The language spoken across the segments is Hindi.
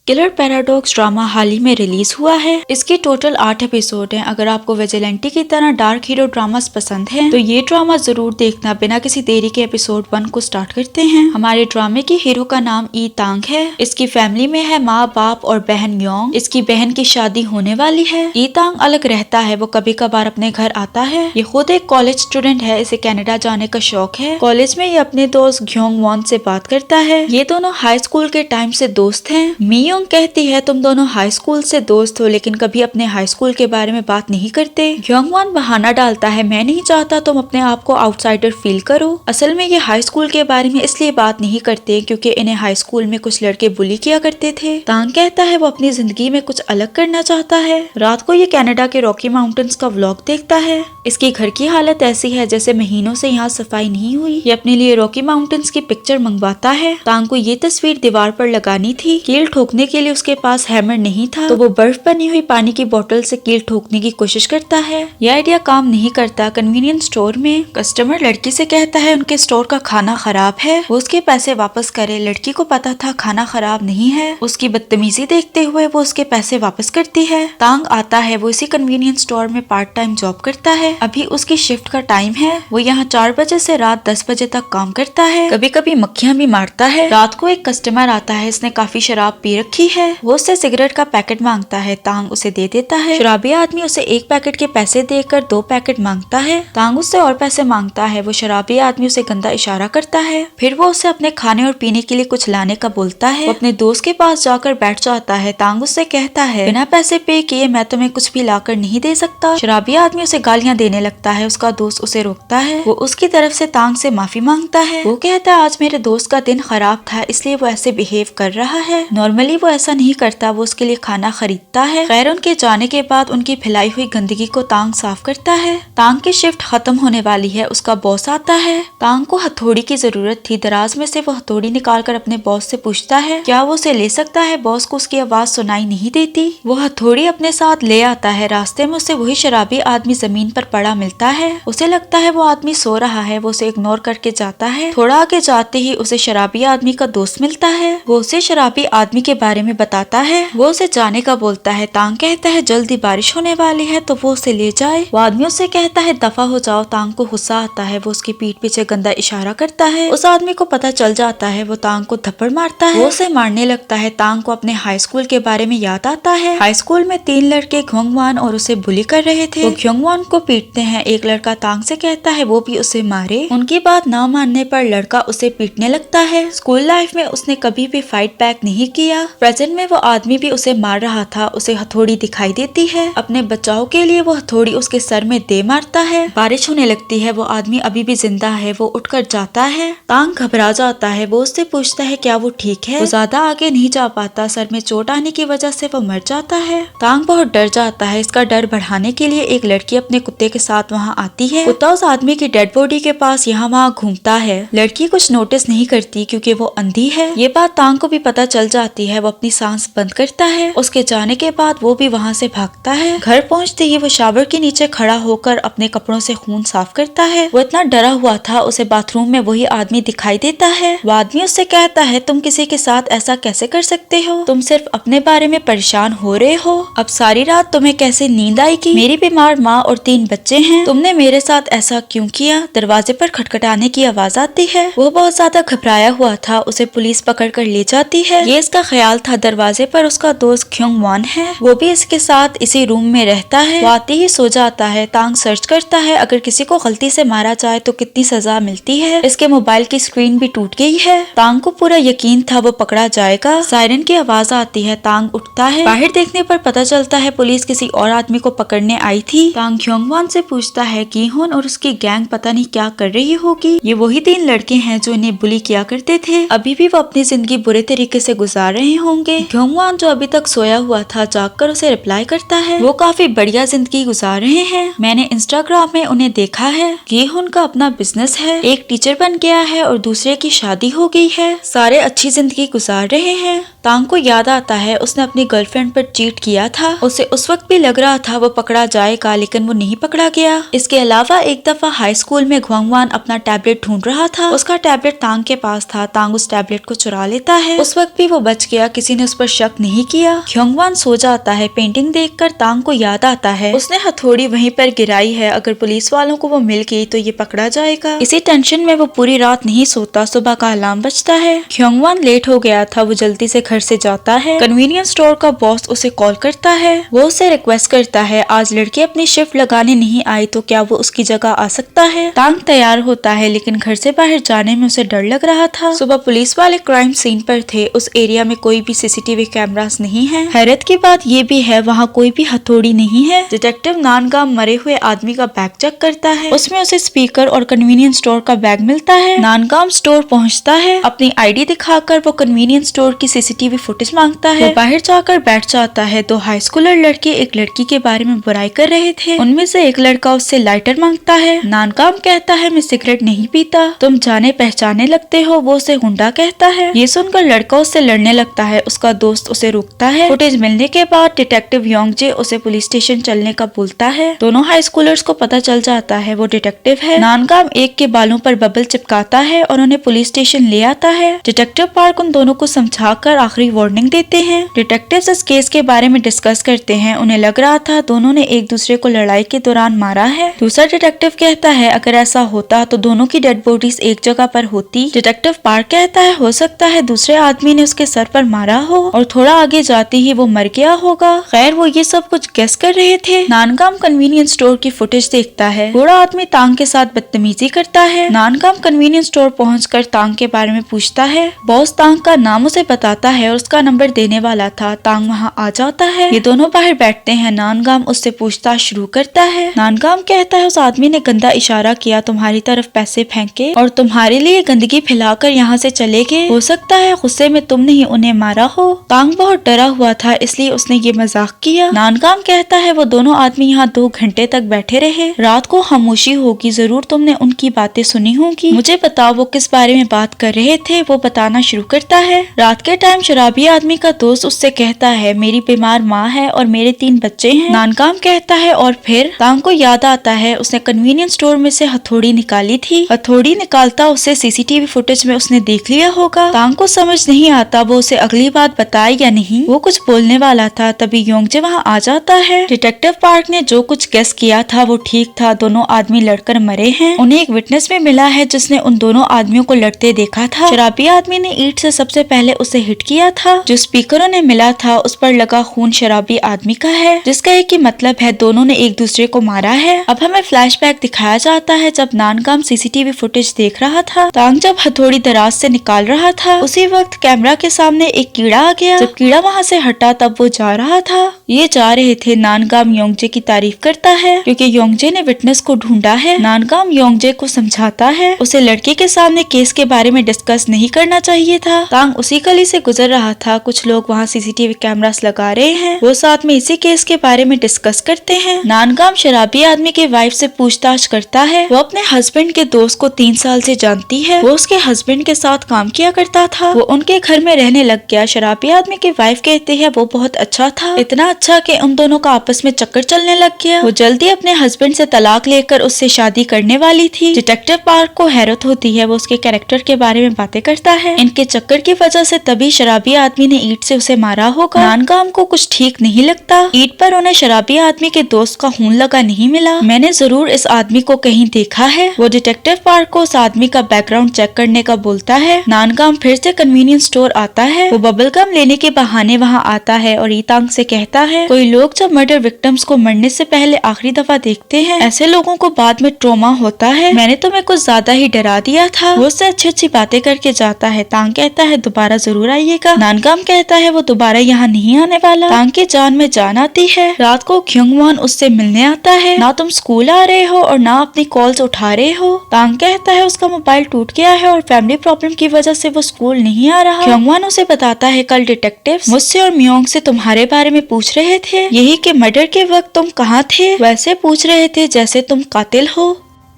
किलर पैराडॉक्स ड्रामा हाल ही में रिलीज हुआ है। इसके टोटल 8 एपिसोड हैं। अगर आपको विजिलेंटी की तरह डार्क हीरो ड्रामास पसंद हैं, तो ये ड्रामा जरूर देखना। बिना किसी देरी के एपिसोड 1 को स्टार्ट करते हैं। हमारे ड्रामे के हीरो का नाम ई तांग है। इसकी फैमिली में है माँ बाप और बहन योंग। इसकी बहन की शादी होने वाली है। ई तांग अलग रहता है, वो कभी कभार अपने घर आता है। ये खुद एक कॉलेज स्टूडेंट है, इसे कनाडा जाने का शौक है। कॉलेज में ये अपने दोस्त ग्योंग वॉन से बात करता है। ये दोनों हाई स्कूल के टाइम से दोस्त हैं। मी कहती है तुम दोनों हाई स्कूल से दोस्त हो, लेकिन कभी अपने हाई स्कूल के बारे में बात नहीं करते। ग्योंगवॉन बहाना डालता है, मैं नहीं चाहता तुम अपने आप को आउटसाइडर फील करो। असल में ये हाई स्कूल के बारे में इसलिए बात नहीं करते क्योंकि इन्हें हाई स्कूल में कुछ लड़के बुली किया करते थे। तांग कहता है वो अपनी जिंदगी में कुछ अलग करना चाहता है। रात को ये कनाडा के रॉकी माउंटेन्स का व्लॉग देखता है। इसकी घर की हालत ऐसी है जैसे महीनों से यहाँ सफाई नहीं हुई। ये अपने लिए रॉकी माउंटेन्स की पिक्चर मंगवाता है। तांग को ये तस्वीर दीवार पर लगानी थी। कील ठोकने के लिए उसके पास हैमर नहीं था, तो वो बर्फ बनी हुई पानी की बोतल से कील ठोकने की कोशिश करता है। यह आइडिया काम नहीं करता। कन्वीनियंस स्टोर में कस्टमर लड़की से कहता है उनके स्टोर का खाना खराब है, वो उसके पैसे वापस करे। लड़की को पता था खाना खराब नहीं है। उसकी बदतमीजी देखते हुए वो उसके पैसे वापस करती है। तांग आता है, वो इसी कन्वीनियंस स्टोर में पार्ट टाइम जॉब करता है। अभी उसकी शिफ्ट का टाइम है। वो यहाँ 4 बजे से रात 10 बजे तक काम करता है। कभी कभी मक्खियाँ भी मारता है। रात को एक कस्टमर आता है, इसने काफी शराब पी रखी है। वो उससे सिगरेट का पैकेट मांगता है। तांग उसे दे देता है। शराबी आदमी उसे 1 पैकेट के पैसे देकर 2 पैकेट मांगता है। तांग उससे और पैसे मांगता है। वो शराबी आदमी उसे गंदा इशारा करता है। फिर वो उसे अपने खाने और पीने के लिए कुछ लाने का बोलता है। वो अपने दोस्त के पास जाकर बैठ जाता है। तांग उससे कहता है बिना पैसे पे किए मैं तुम्हें कुछ भी लाकर नहीं दे सकता। शराबी आदमी उसे गालियाँ देने लगता है। उसका दोस्त उसे रोकता है। वो उसकी तरफ से तांग से माफी मांगता है। वो कहता है आज मेरे दोस्त का दिन खराब था, इसलिए वो ऐसे बिहेव कर रहा है। नॉर्मली वो ऐसा नहीं करता, वो उसके लिए खाना खरीदता है। खैर उनके जाने के बाद उनकी फैलाई हुई गंदगी को तांग साफ करता है। तांग की शिफ्ट खत्म होने वाली है। उसका बॉस आता है। तांग को हथौड़ी की जरूरत थी। दराज में से वो हथौड़ी निकालकर अपने बॉस से पूछता है क्या वो उसे ले सकता है। बॉस को उसकी आवाज सुनाई नहीं देती। वो हथौड़ी अपने साथ ले आता है। रास्ते में उसे वही शराबी आदमी जमीन पर पड़ा मिलता है। उसे लगता है वो आदमी सो रहा है। वो उसे इग्नोर करके जाता है। थोड़ा आगे जाते ही उसे शराबी आदमी का दोस्त मिलता है। वो उसे शराबी आदमी के बारे में बताता है। वो उसे जाने का बोलता है। तांग कहता है जल्दी बारिश होने वाली है तो वो उसे ले जाए। वो आदमी उससे कहता है दफा हो जाओ। तांग को गुस्सा आता है। वो उसकी पीठ पीछे गंदा इशारा करता है। उस आदमी को पता चल जाता है। वो तांग को थप्पड़ मारता है। वो उसे मारने लगता है। तांग को अपने हाई स्कूल के बारे में याद आता है। हाई स्कूल में 3 लड़के ग्योंगवॉन और उसे बुली कर रहे थे। वो ग्योंगवॉन को पीटते हैं। एक लड़का तांग से कहता है वो भी उसे मारे। उनकी बात न मानने पर लड़का उसे पीटने लगता है। स्कूल लाइफ में उसने कभी भी फाइट बैक नहीं किया। प्रेजेंट में वो आदमी भी उसे मार रहा था। उसे हथौड़ी दिखाई देती है। अपने बचाव के लिए वो हथौड़ी उसके सर में दे मारता है। बारिश होने लगती है। वो आदमी अभी भी जिंदा है। वो उठकर जाता है। तांग घबरा जाता है। वो उससे पूछता है क्या वो ठीक है। वो ज्यादा आगे नहीं जा पाता। सर में चोट आने की वजह से वो मर जाता है। तांग बहुत डर जाता है। इसका डर बढ़ाने के लिए एक लड़की अपने कुत्ते के साथ वहाँ आती है। कुत्ता उस आदमी की डेड बॉडी के पास यहाँ वहाँ घूमता है। लड़की कुछ नोटिस नहीं करती क्योंकि वो अंधी है। ये बात तांग को भी पता चल जाती है। वो अपनी सांस बंद करता है। उसके जाने के बाद वो भी वहाँ से भागता है। घर पहुँचते ही वो शावर के नीचे खड़ा होकर अपने कपड़ों से खून साफ करता है। वो इतना डरा हुआ था। उसे बाथरूम में वही आदमी दिखाई देता है। वो आदमी उससे कहता है तुम किसी के साथ ऐसा कैसे कर सकते हो। तुम सिर्फ अपने बारे में परेशान हो रहे हो। अब सारी रात तुम्हें कैसे नींद आएगी। मेरी बीमार माँ और 3 बच्चे हैं। तुमने मेरे साथ ऐसा क्यों किया। दरवाजे पर खटखटाने की आवाज आती है। वो बहुत ज्यादा घबराया हुआ था। उसे पुलिस पकड़ कर ले जाती है। ये इसका ख्याल था। दरवाजे पर उसका दोस्त ग्योंगवॉन है। वो भी इसके साथ इसी रूम में रहता है। वो आते ही सो जाता है। तांग सर्च करता है अगर किसी को गलती से मारा जाए तो कितनी सजा मिलती है। इसके मोबाइल की स्क्रीन भी टूट गई है। तांग को पूरा यकीन था वो पकड़ा जाएगा। सायरन की आवाज आती है। तांग उठता है। बाहर देखने पर पता चलता है पुलिस किसी और आदमी को पकड़ने आई थी। तांग ग्योंगवॉन से पूछता है कीहोन और उसकी गैंग पता नहीं क्या कर रही होगी। ये वही 3 लड़के हैं जो इन्हें बुली किया करते थे। अभी भी वो अपनी जिंदगी बुरे तरीके से गुजार रहे होंगे। ग्योंगवॉन जो अभी तक सोया हुआ था जागकर उसे रिप्लाई करता है वो काफी बढ़िया जिंदगी गुजार रहे हैं। मैंने इंस्टाग्राम में उन्हें देखा है। कीहोन का अपना बिजनेस है। एक टीचर बन गया है और दूसरे की शादी हो गई है। सारे अच्छी जिंदगी गुजार रहे हैं। तांग को याद आता है उसने अपनी गर्लफ्रेंड पर चीट किया था। उसे उस वक्त भी लग रहा था वो पकड़ा जाएगा, लेकिन वो नहीं पकड़ा गया। इसके अलावा एक दफा हाई स्कूल में ग्योंगवॉन अपना टैबलेट ढूंढ रहा था। उसका टैबलेट तांग के पास था। तांग उस टैबलेट को चुरा लेता है। उस वक्त भी वो बच गया किसी ने उस पर शक नहीं किया। ख्योंगवान सो जाता है। पेंटिंग देखकर तांग को याद आता है उसने हथौड़ी वहीं पर गिराई है, अगर पुलिस वालों को वो मिल गई तो ये पकड़ा जाएगा। इसी टेंशन में वो पूरी रात नहीं सोता। सुबह का अलार्म बजता है। ख्योंगवान लेट हो गया था, वो जल्दी से घर से जाता है। कन्वीनियंस स्टोर का बॉस उसे कॉल करता है। वो उसे रिक्वेस्ट करता है आज लड़की अपनी शिफ्ट लगाने नहीं आई तो क्या वो उसकी जगह आ सकता है। तांग तैयार होता है लेकिन घर से बाहर जाने में उसे डर लग रहा था। सुबह पुलिस वाले क्राइम सीन पर थे। उस एरिया में कोई भी सीसीटीवी कैमरास नहीं है। हैरत की बात ये भी है वहाँ कोई भी हथौड़ी नहीं है। डिटेक्टिव नानगाम मरे हुए आदमी का बैग चेक करता है। उसमें उसे स्पीकर और कन्वीनियंस स्टोर का बैग मिलता है। नानगाम स्टोर पहुँचता है। अपनी आईडी दिखाकर वो कन्वीनियंस स्टोर की सीसीटीवी फुटेज मांगता है। वो बाहर जाकर बैठ जाता है तो हाई स्कूलर लड़के एक लड़की के बारे में बुराई कर रहे थे। उनमें से एक लड़का उससे लाइटर मांगता है। नानगाम कहता है मैं सिगरेट नहीं पीता, तुम जाने पहचाने लगते हो। वो उसे गुंडा कहता है। ये सुनकर लड़का उससे लड़ने लगता है। उसका दोस्त उसे रोकता है। फुटेज मिलने के बाद डिटेक्टिव योंगजे उसे पुलिस स्टेशन चलने का बोलता है। दोनों हाई स्कूलर्स को पता चल जाता है वो डिटेक्टिव है। नानगाम एक के बालों पर बबल चिपकाता है और उन्हें पुलिस स्टेशन ले आता है। डिटेक्टिव पार्क उन दोनों को समझाकर आखिरी वार्निंग देते हैं। डिटेक्टिव्स इस केस के बारे में डिस्कस करते हैं। उन्हें लग रहा था दोनों ने एक दूसरे को लड़ाई के दौरान मारा है। दूसरा डिटेक्टिव कहता है अगर ऐसा होता तो दोनों की डेड बॉडीज एक जगह पर होती। डिटेक्टिव पार्क कहता है हो सकता है दूसरे आदमी ने उसके सर पर मारा हो और थोड़ा आगे जाते ही वो मर गया होगा। खैर वो ये सब कुछ गेस कर रहे थे। नानगाम कन्वीनियंस स्टोर की फुटेज देखता है। बूढ़ा आदमी तांग के साथ बदतमीजी करता है। नानगाम कन्वीनियंस स्टोर पहुंचकर तांग के बारे में पूछता है। बॉस तांग का नाम उसे बताता है और उसका नंबर देने वाला था। तांग वहाँ आ जाता है। ये दोनों बाहर बैठते हैं। नानगाम उससे पूछताछ शुरू करता है। नानगाम कहता है उस आदमी ने गंदा इशारा किया, तुम्हारी तरफ पैसे फेंके और तुम्हारे लिए गंदगी फैलाकर यहाँ से चले गए। हो सकता है गुस्से में तुमने ही उन्हें मारा हो। तांग बहुत डरा हुआ था इसलिए उसने ये मजाक किया। नानगाम कहता है वो दोनों आदमी यहाँ 2 घंटे तक बैठे रहे। रात को खामोशी होगी, जरूर तुमने उनकी बातें सुनी होंगी। मुझे बताओ वो किस बारे में बात कर रहे थे। वो बताना शुरू करता है। रात के टाइम शराबी आदमी का दोस्त उससे कहता है मेरी बीमार माँ है और मेरे 3 बच्चे हैं। नानगाम कहता है और फिर तांग को याद आता है उसने कन्वीनियंस स्टोर में से हथौड़ी निकाली थी। हथौड़ी निकालता उसे सीसीटीवी फुटेज में उसने देख लिया होगा। तांग को समझ नहीं आता वो उसे अगली बात बताए या नहीं। वो कुछ बोलने वाला था तभी योंगजे वहाँ आ जाता है। डिटेक्टिव पार्क ने जो कुछ गेस किया था वो ठीक था। दोनों आदमी लड़कर मरे हैं। उन्हें एक विटनेस भी मिला है जिसने उन दोनों आदमियों को लड़ते देखा था। शराबी आदमी ने ईंट से सबसे पहले उसे हिट किया था। जो स्पीकर उन्हें मिला था उस पर लगा खून शराबी आदमी का है, जिसका एक ही मतलब है दोनों ने एक दूसरे को मारा है। अब हमें फ्लैशबैक दिखाया जाता है जब नानगाम सीसीटीवी फुटेज देख रहा था। तांग जब हथौड़ी दराज से निकाल रहा था उसी वक्त कैमरा के सामने एक कीड़ा आ गया। जब कीड़ा वहाँ से हटा तब वो जा रहा था। ये जा रहे थे। नानगाम योंगजे की तारीफ करता है क्योंकि योंगजे ने विटनेस को ढूंढा है। नानगाम योंगजे को समझाता है उसे लड़के के सामने केस के बारे में डिस्कस नहीं करना चाहिए था। तांग उसी गली से गुजर रहा था। कुछ लोग वहाँ सीसीटीवी कैमरास लगा रहे हैं। वो साथ में इसी केस के बारे में डिस्कस करते हैं। नानगाम शराबी आदमी के वाइफ से पूछताछ करता है। वो अपने हस्बैंड के दोस्त को 3 साल से जानती है। वो उसके हस्बैंड के साथ काम किया करता था। वो उनके घर में रहने लग गया। शराबी आदमी की वाइफ कहती है वो बहुत अच्छा था, इतना अच्छा कि उन दोनों का आपस में चक्कर चलने लग गया। वो जल्दी अपने हस्बैंड से तलाक लेकर उससे शादी करने वाली थी। डिटेक्टिव पार्क को हैरत होती है। वो उसके कैरेक्टर के बारे में बातें करता है। इनके चक्कर की वजह से तभी शराबी आदमी ने ईंट से उसे मारा होगा। नानगाम को कुछ ठीक नहीं लगता। ईंट पर उन्हें शराबी आदमी के दोस्त का खून लगा नहीं मिला। मैंने जरूर इस आदमी को कहीं देखा है। वो डिटेक्टिव पार्क को उस आदमी का बैकग्राउंड चेक करने का बोलता है। नानगाम फिर से कन्वीनियंस स्टोर आता है। वो बबल गम लेने के बहाने वहाँ आता है और ईतांग से कहता है कोई लोग जब मर्डर विक्टिम्स को मरने से पहले आखिरी दफा देखते हैं ऐसे लोगों को बाद में ट्रॉमा होता है। मैंने तुम्हें कुछ ज्यादा ही डरा दिया था। वो उससे अच्छी अच्छी बातें करके जाता है। तांग कहता है दोबारा जरूर आइएगा। नानगाम कहता है वो दोबारा यहाँ नहीं आने वाला। तांग की जान में जान आती है। रात को ख्योंगवान उससे मिलने आता है। ना तुम स्कूल आ रहे हो और ना अपनी कॉल्स उठा रहे हो। तांग कहता है उसका मोबाइल टूट गया है और फैमिली प्रॉब्लम की वजह से वो स्कूल नहीं आ रहा। ख्योंगवान उसे बताता है कल डिटेक्टिव्स मुझसे और म्योंग से तुम्हारे बारे में पूछ रहे थे, यही कि मर्डर के वक्त तुम कहाँ थे। वैसे पूछ रहे थे जैसे तुम कातिल हो।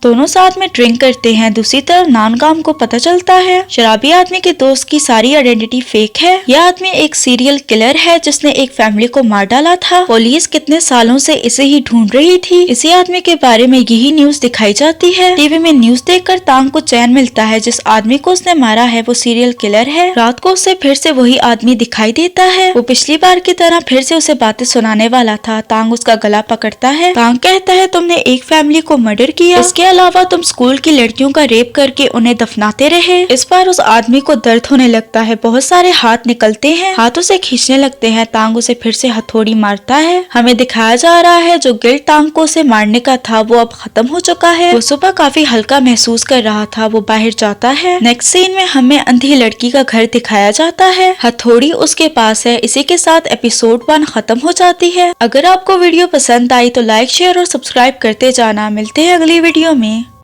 दोनों साथ में ड्रिंक करते हैं। दूसरी तरफ नानगाम को पता चलता है शराबी आदमी के दोस्त की सारी आइडेंटिटी फेक है। यह आदमी एक सीरियल किलर है जिसने एक फैमिली को मार डाला था। पुलिस कितने सालों से इसे ही ढूंढ रही थी। इसी आदमी के बारे में यही न्यूज दिखाई जाती है। टीवी में न्यूज देखकर तांग को चैन मिलता है। जिस आदमी को उसने मारा है वो सीरियल किलर है। रात को उसे फिर से वही आदमी दिखाई देता है। वो पिछली बार की तरह फिर से उसे बातें सुनाने वाला था। तांग उसका गला पकड़ता है। तांग कहता है तुमने एक फैमिली को मर्डर किया, इसके अलावा तुम स्कूल की लड़कियों का रेप करके उन्हें दफनाते रहे। इस बार उस आदमी को दर्द होने लगता है। बहुत सारे हाथ निकलते हैं, हाथ उसे खींचने लगते हैं। तांग उसे फिर से हथौड़ी मारता है। हमें दिखाया जा रहा है जो गिल्ट तांग को उसे मारने का था वो अब खत्म हो चुका है। वो सुबह काफी हल्का महसूस कर रहा था। वो बाहर जाता है। नेक्स्ट सीन में हमें अंधी लड़की का घर दिखाया जाता है। हथौड़ी उसके पास है। इसी के साथ एपिसोड 1 खत्म हो जाती है। अगर आपको वीडियो पसंद आई तो लाइक शेयर और सब्सक्राइब करते जाना। मिलते हैं अगली वीडियो में।